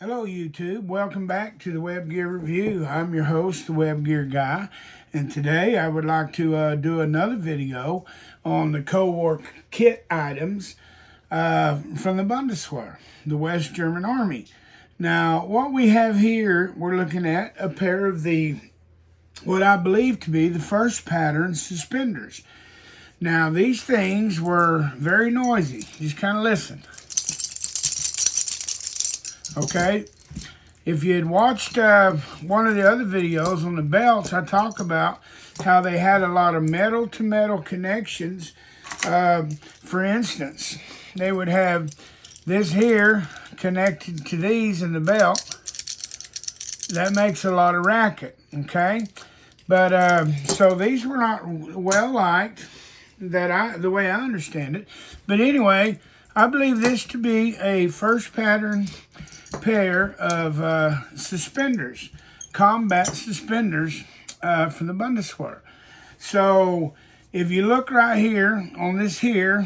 Hello YouTube, welcome back to the Web Gear Review. I'm your host, the Web Gear Guy, and today I would like to do another video on the co-work kit items from the Bundeswehr, the West German Army. Now, what we have here, we're looking at a pair of what I believe to be the first pattern suspenders. Now, these things were very noisy. Just kind of listen. Okay, if you had watched one of the other videos on the belts, I talk about how they had a lot of metal-to-metal connections. For instance, they would have this here connected to these in the belt. That makes a lot of racket, okay? But, so these were not well liked, the way I understand it. But anyway, I believe this to be a first pattern pair of suspenders, combat suspenders from the Bundeswehr. So if you look right here on this here,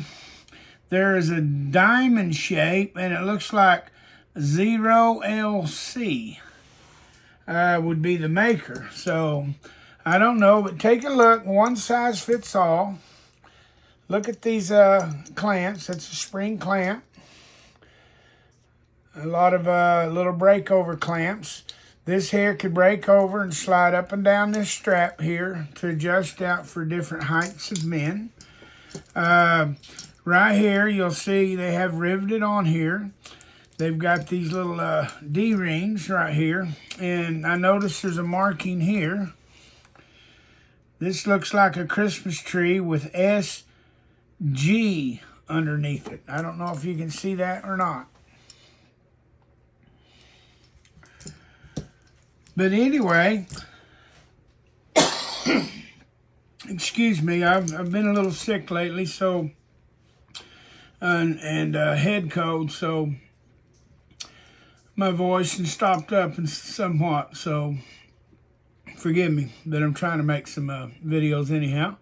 there is a diamond shape and it looks like 0LC would be the maker. So I don't know, but take a look. One size fits all. Look at these clamps. That's a spring clamp. A lot of little breakover clamps. This here could break over and slide up and down this strap here to adjust out for different heights of men. Right here, you'll see they have riveted on here. They've got these little D-rings right here. And I notice there's a marking here. This looks like a Christmas tree with SG underneath it. I don't know if you can see that or not. But anyway, excuse me, I've been a little sick lately, so, and head cold, so my voice has stopped up and somewhat, so forgive me, but I'm trying to make some videos anyhow.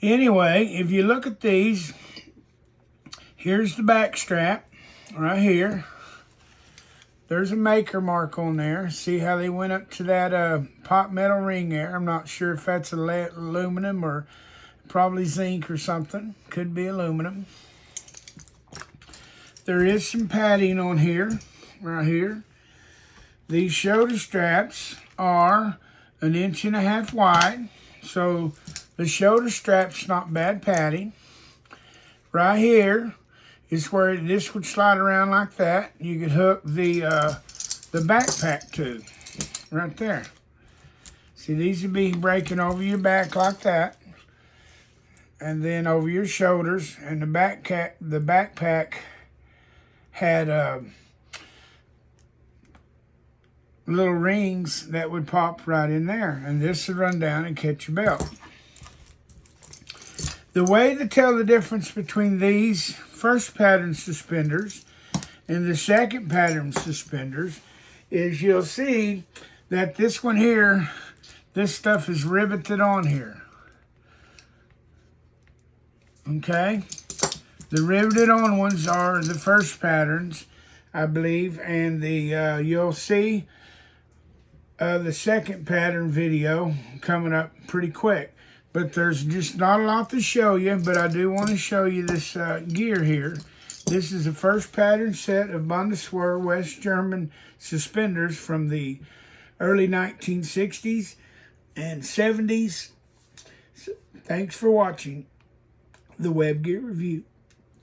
Anyway, if you look at these, here's the back strap right here. There's a maker mark on there. See how they went up to that pot metal ring there. I'm not sure if that's aluminum or probably zinc or something. Could be aluminum. There is some padding on here, right here. These shoulder straps are 1.5 inches wide. So the shoulder strap's not bad padding. Right here is where this would slide around like that. You could hook the backpack to, right there. See, these would be breaking over your back like that, and then over your shoulders. And the backpack had little rings that would pop right in there, and this would run down and catch your belt. The way to tell the difference between these first pattern suspenders and the second pattern suspenders is you'll see that this one here, this stuff is riveted on here. Okay? The riveted on ones are the first patterns, I believe, and you'll see the second pattern video coming up pretty quick. But there's just not a lot to show you, but I do want to show you this gear here. This is the first pattern set of Bundeswehr West German suspenders from the early 1960s and 70s. So, thanks for watching the Web Gear Review.